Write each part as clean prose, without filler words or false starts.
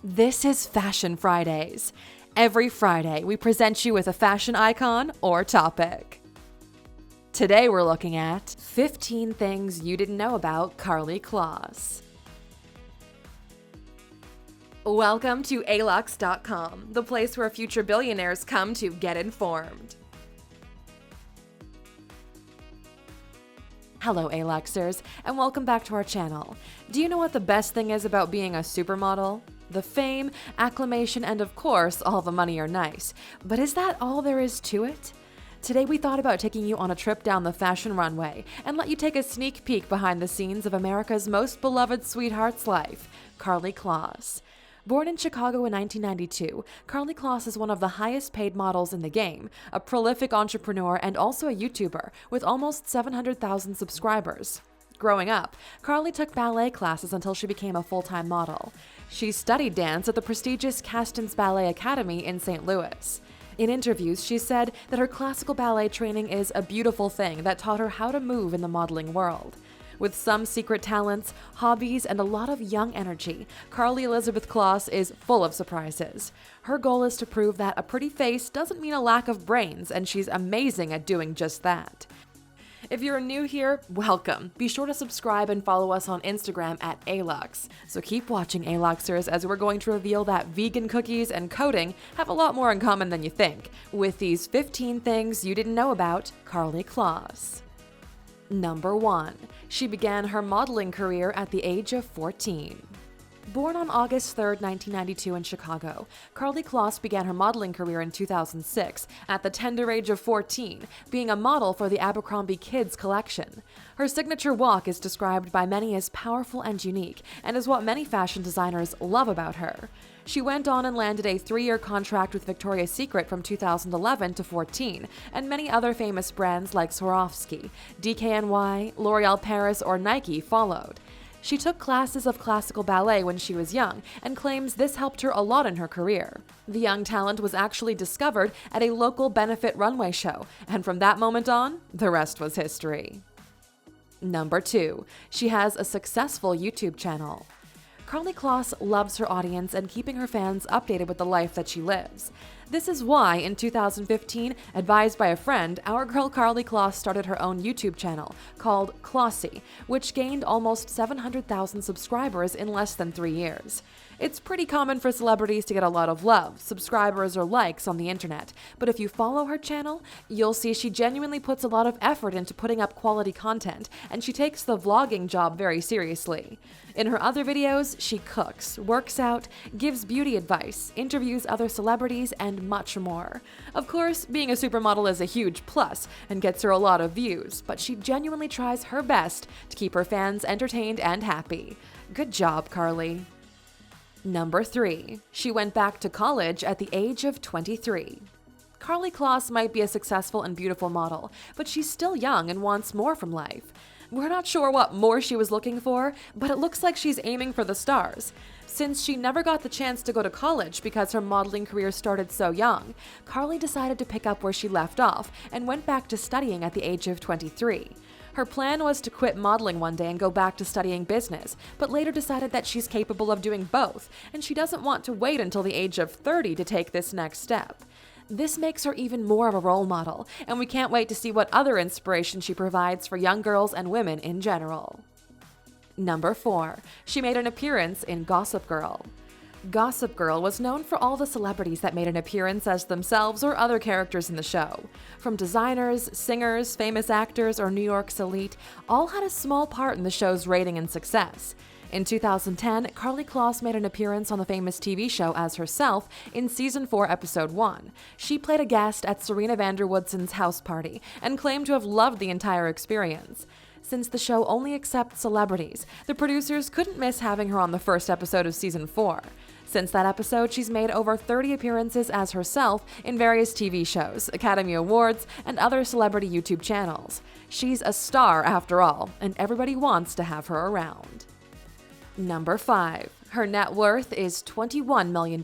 This is Fashion Fridays. Every Friday, we present you with a fashion icon or topic. Today, we're looking at 15 things you didn't know about Karlie Kloss. Welcome to alux.com, the place where future billionaires come to get informed. Hello, Aluxers, and welcome back to our channel. Do you know what the best thing is about being a supermodel? The fame, acclamation, and of course, all the money are nice. But is that all there is to it? Today we thought about taking you on a trip down the fashion runway and let you take a sneak peek behind the scenes of America's most beloved sweetheart's life, Karlie Kloss. Born in Chicago in 1992, Karlie Kloss is one of the highest paid models in the game, a prolific entrepreneur and also a YouTuber with almost 700,000 subscribers. Growing up, Karlie took ballet classes until she became a full-time model. She studied dance at the prestigious Castins Ballet Academy in St. Louis. In interviews, she said that her classical ballet training is a beautiful thing that taught her how to move in the modeling world. With some secret talents, hobbies, and a lot of young energy, Karlie Elizabeth Kloss is full of surprises. Her goal is to prove that a pretty face doesn't mean a lack of brains, and she's amazing at doing just that. If you're new here, welcome. Be sure to subscribe and follow us on Instagram at Alux. So keep watching, Aluxers, as we're going to reveal that vegan cookies and coding have a lot more in common than you think, with these 15 things you didn't know about Karlie Kloss. Number 1. She began her modeling career at the age of 14. Born on August 3, 1992 in Chicago, Karlie Kloss began her modeling career in 2006 at the tender age of 14, being a model for the Abercrombie Kids collection. Her signature walk is described by many as powerful and unique, and is what many fashion designers love about her. She went on and landed a 3-year contract with Victoria's Secret from 2011 to 14, and many other famous brands like Swarovski, DKNY, L'Oreal Paris, or Nike followed. She took classes of classical ballet when she was young and claims this helped her a lot in her career. The young talent was actually discovered at a local benefit runway show, and from that moment on, the rest was history. Number 2. She has a successful YouTube channel. Karlie Kloss loves her audience and keeping her fans updated with the life that she lives. This is why, in 2015, advised by a friend, our girl Karlie Kloss started her own YouTube channel called Klossy, which gained almost 700,000 subscribers in less than 3 years. It's pretty common for celebrities to get a lot of love, subscribers, or likes on the internet, but if you follow her channel, you'll see she genuinely puts a lot of effort into putting up quality content, and she takes the vlogging job very seriously. In her other videos, she cooks, works out, gives beauty advice, interviews other celebrities, and much more. Of course, being a supermodel is a huge plus and gets her a lot of views, but she genuinely tries her best to keep her fans entertained and happy. Good job, Karlie. Number 3. She went back to college at the age of 23. Karlie Kloss might be a successful and beautiful model, but she's still young and wants more from life. We're not sure what more she was looking for, but it looks like she's aiming for the stars. Since she never got the chance to go to college because her modeling career started so young, Karlie decided to pick up where she left off and went back to studying at the age of 23. Her plan was to quit modeling one day and go back to studying business, but later decided that she's capable of doing both, and she doesn't want to wait until the age of 30 to take this next step. This makes her even more of a role model, and we can't wait to see what other inspiration she provides for young girls and women in general. Number 4. She made an appearance in Gossip Girl. Gossip Girl was known for all the celebrities that made an appearance as themselves or other characters in the show. From designers, singers, famous actors, or New York's elite, all had a small part in the show's rating and success. In 2010, Karlie Kloss made an appearance on the famous TV show as herself in Season 4, Episode 1. She played a guest at Serena van der Woodson's house party and claimed to have loved the entire experience. Since the show only accepts celebrities, the producers couldn't miss having her on the first episode of Season 4. Since that episode, she's made over 30 appearances as herself in various TV shows, Academy Awards, and other celebrity YouTube channels. She's a star after all, and everybody wants to have her around. Number 5. Her net worth is $21 million.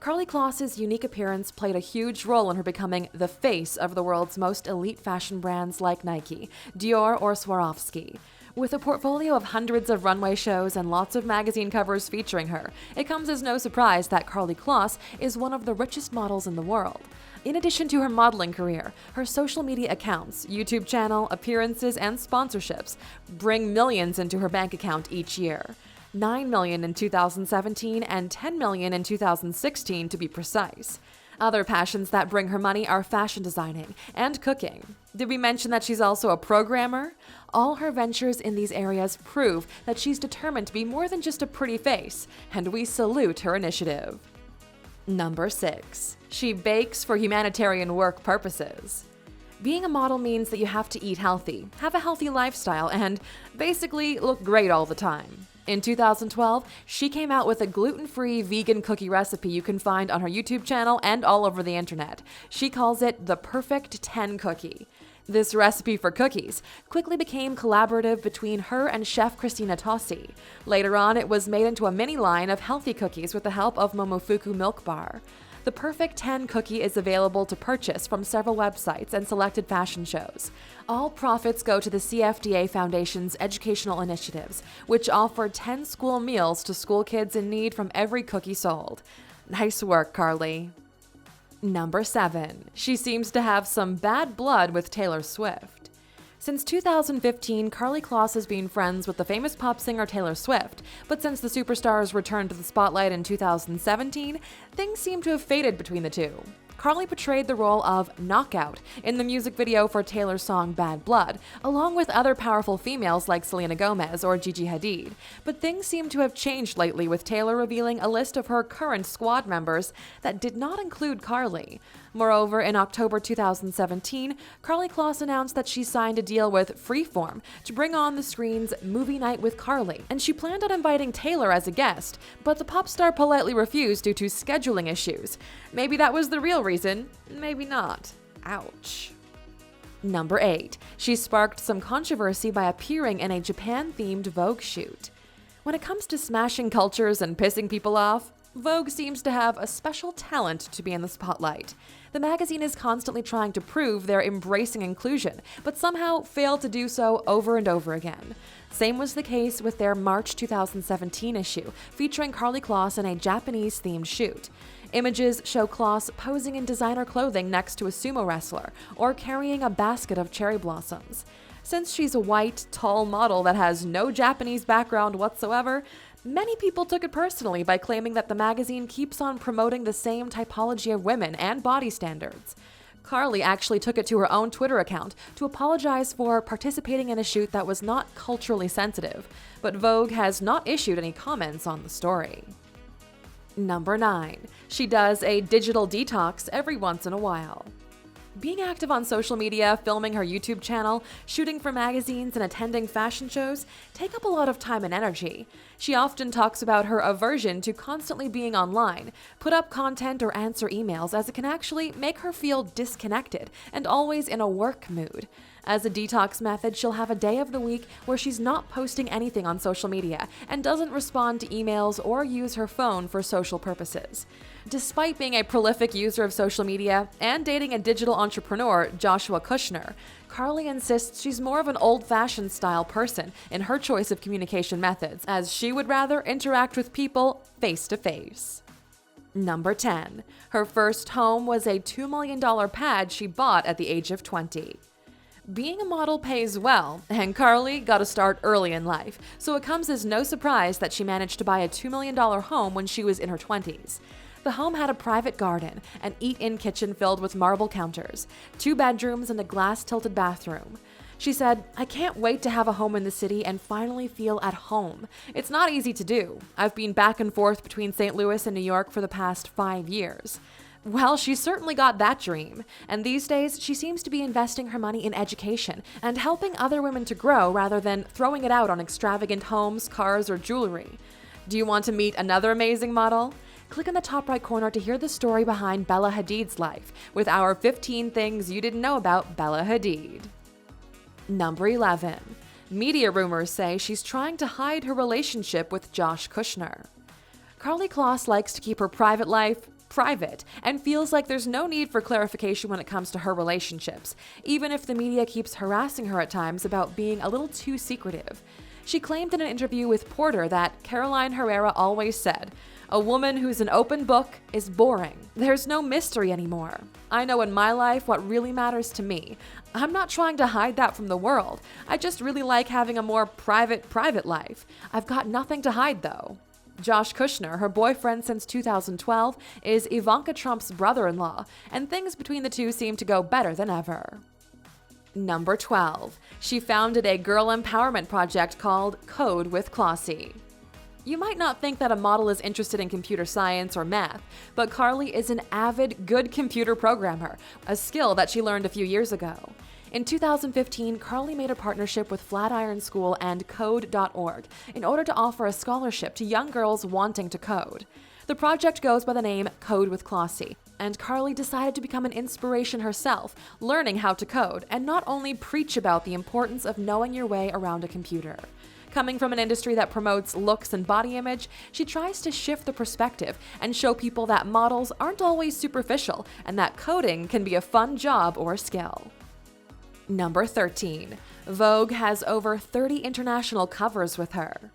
Karlie Kloss's unique appearance played a huge role in her becoming the face of the world's most elite fashion brands like Nike, Dior, or Swarovski. With a portfolio of hundreds of runway shows and lots of magazine covers featuring her, it comes as no surprise that Karlie Kloss is one of the richest models in the world. In addition to her modeling career, her social media accounts, YouTube channel, appearances, and sponsorships bring millions into her bank account each year. $9 million in 2017 and $10 million in 2016 to be precise. Other passions that bring her money are fashion designing and cooking. Did we mention that she's also a programmer? All her ventures in these areas prove that she's determined to be more than just a pretty face, and we salute her initiative. Number 6. She bakes for humanitarian work purposes. Being a model means that you have to eat healthy, have a healthy lifestyle, and basically look great all the time. In 2012, she came out with a gluten-free vegan cookie recipe you can find on her YouTube channel and all over the internet. She calls it the Perfect 10 Cookie. This recipe for cookies quickly became collaborative between her and chef Christina Tossi. Later on, it was made into a mini line of healthy cookies with the help of Momofuku Milk Bar. The Perfect 10 cookie is available to purchase from several websites and selected fashion shows. All profits go to the CFDA Foundation's educational initiatives, which offer 10 school meals to school kids in need from every cookie sold. Nice work, Karlie. Number 7. She seems to have some bad blood with Taylor Swift. Since 2015, Karlie Kloss has been friends with the famous pop singer Taylor Swift, but since the superstars returned to the spotlight in 2017, things seem to have faded between the two. Karlie portrayed the role of Knockout in the music video for Taylor's song Bad Blood, along with other powerful females like Selena Gomez or Gigi Hadid. But things seem to have changed lately, with Taylor revealing a list of her current squad members that did not include Karlie. Moreover, in October 2017, Karlie Kloss announced that she signed a deal with Freeform to bring on the screen's Movie Night with Karlie, and she planned on inviting Taylor as a guest, but the pop star politely refused due to scheduling issues. Maybe that was the real reason, maybe not. Ouch. Number 8. She sparked some controversy by appearing in a Japan-themed Vogue shoot. When it comes to smashing cultures and pissing people off, Vogue seems to have a special talent to be in the spotlight. The magazine is constantly trying to prove they're embracing inclusion, but somehow fail to do so over and over again. Same was the case with their March 2017 issue, featuring Karlie Kloss in a Japanese-themed shoot. Images show Kloss posing in designer clothing next to a sumo wrestler, or carrying a basket of cherry blossoms. Since she's a white, tall model that has no Japanese background whatsoever, many people took it personally by claiming that the magazine keeps on promoting the same typology of women and body standards. Karlie actually took it to her own Twitter account to apologize for participating in a shoot that was not culturally sensitive, but Vogue has not issued any comments on the story. Number 9. She does a digital detox every once in a while. Being active on social media, filming her YouTube channel, shooting for magazines, and attending fashion shows take up a lot of time and energy. She often talks about her aversion to constantly being online, put up content, or answer emails, as it can actually make her feel disconnected and always in a work mood. As a detox method, she'll have a day of the week where she's not posting anything on social media and doesn't respond to emails or use her phone for social purposes. Despite being a prolific user of social media and dating a digital entrepreneur, Joshua Kushner, Karlie insists she's more of an old-fashioned style person in her choice of communication methods, as she would rather interact with people face-to-face. Number 10. Her first home was a $2 million pad she bought at the age of 20. Being a model pays well, and Karlie got a start early in life, so it comes as no surprise that she managed to buy a $2 million home when she was in her 20s. The home had a private garden, an eat-in kitchen filled with marble counters, 2 bedrooms, and a glass-tilted bathroom. She said, "I can't wait to have a home in the city and finally feel at home. It's not easy to do. I've been back and forth between St. Louis and New York for the past 5 years." Well, she certainly got that dream, and these days she seems to be investing her money in education and helping other women to grow rather than throwing it out on extravagant homes, cars, or jewelry. Do you want to meet another amazing model? Click in the top right corner to hear the story behind Bella Hadid's life with our 15 things you didn't know about Bella Hadid. Number 11. Media rumors say she's trying to hide her relationship with Josh Kushner. Karlie Kloss likes to keep her private life private, and feels like there's no need for clarification when it comes to her relationships, even if the media keeps harassing her at times about being a little too secretive. She claimed in an interview with Porter that Caroline Herrera always said, "A woman who's an open book is boring. There's no mystery anymore. I know in my life what really matters to me. I'm not trying to hide that from the world. I just really like having a more private life. I've got nothing to hide though." Josh Kushner, her boyfriend since 2012, is Ivanka Trump's brother-in-law, and things between the two seem to go better than ever. Number 12. She founded a girl empowerment project called Code with Clossie. You might not think that a model is interested in computer science or math, but Carly is an avid good computer programmer, a skill that she learned a few years ago. In 2015, Carly made a partnership with Flatiron School and Code.org in order to offer a scholarship to young girls wanting to code. The project goes by the name Code with Clossie, and Carly decided to become an inspiration herself, learning how to code and not only preach about the importance of knowing your way around a computer. Coming from an industry that promotes looks and body image, she tries to shift the perspective and show people that models aren't always superficial and that coding can be a fun job or skill. Number 13. Vogue has over 30 international covers with her.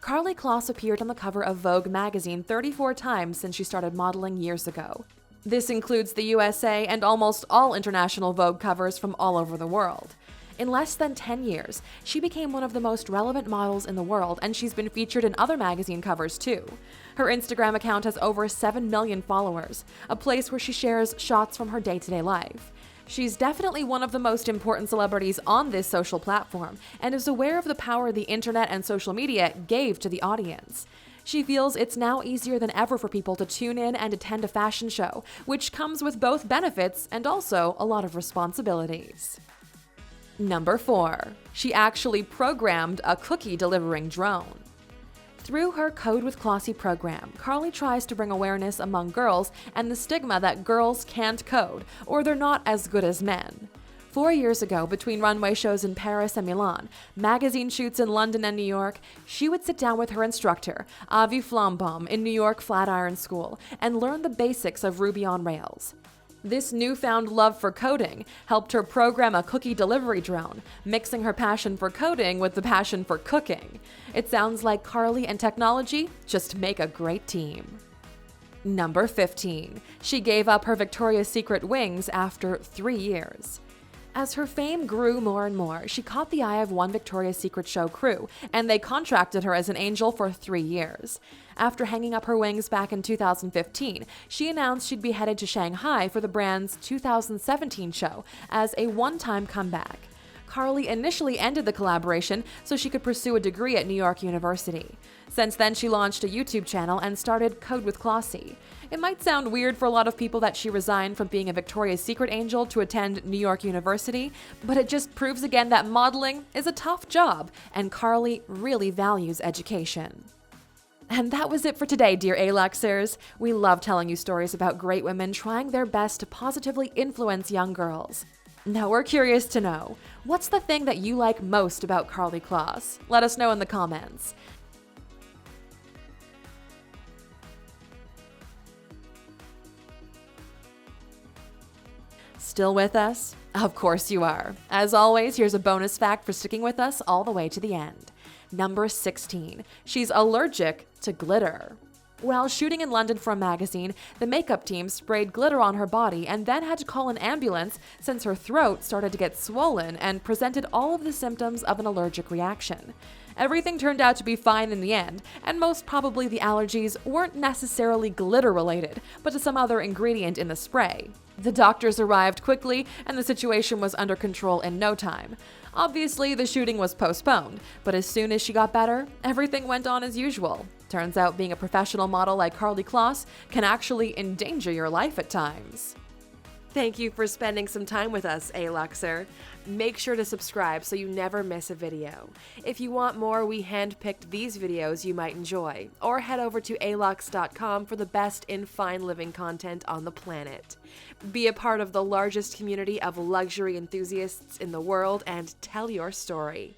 Carly Kloss appeared on the cover of Vogue magazine 34 times since she started modeling years ago. This includes the USA and almost all international Vogue covers from all over the world. In less than 10 years, she became one of the most relevant models in the world, and she's been featured in other magazine covers too. Her Instagram account has over 7 million followers, a place where she shares shots from her day-to-day life. She's definitely one of the most important celebrities on this social platform and is aware of the power the internet and social media gave to the audience. She feels it's now easier than ever for people to tune in and attend a fashion show, which comes with both benefits and also a lot of responsibilities. Number 4. She actually programmed a cookie-delivering drone. Through her Code with Clossie program, Carly tries to bring awareness among girls and the stigma that girls can't code or they're not as good as men. 4 years ago, between runway shows in Paris and Milan, magazine shoots in London and New York, she would sit down with her instructor, Avi Flambaum, in New York Flatiron School, and learn the basics of Ruby on Rails. This newfound love for coding helped her program a cookie delivery drone, mixing her passion for coding with the passion for cooking. It sounds like Carly and technology just make a great team. Number 15. She gave up her Victoria's Secret wings after 3 years. As her fame grew more and more, she caught the eye of one Victoria's Secret show crew, and they contracted her as an angel for 3 years. After hanging up her wings back in 2015, she announced she'd be headed to Shanghai for the brand's 2017 show as a one-time comeback. Carly initially ended the collaboration so she could pursue a degree at New York University. Since then, she launched a YouTube channel and started Code with Clossie. It might sound weird for a lot of people that she resigned from being a Victoria's Secret angel to attend New York University, but it just proves again that modeling is a tough job, and Carly really values education. And that was it for today, dear A-Luxers. We love telling you stories about great women trying their best to positively influence young girls. Now we're curious to know, what's the thing that you like most about Carly Kloss? Let us know in the comments. Still with us? Of course you are. As always, here's a bonus fact for sticking with us all the way to the end. Number 16. She's allergic to glitter. While shooting in London for a magazine, the makeup team sprayed glitter on her body and then had to call an ambulance since her throat started to get swollen and presented all of the symptoms of an allergic reaction. Everything turned out to be fine in the end, and most probably the allergies weren't necessarily glitter-related, but to some other ingredient in the spray. The doctors arrived quickly, and the situation was under control in no time. Obviously, the shooting was postponed, but as soon as she got better, everything went on as usual. Turns out being a professional model like Carly Kloss can actually endanger your life at times. Thank you for spending some time with us, A-Luxer. Make sure to subscribe so you never miss a video. If you want more, we handpicked these videos you might enjoy, or head over to alux.com for the best in fine living content on the planet. Be a part of the largest community of luxury enthusiasts in the world and tell your story.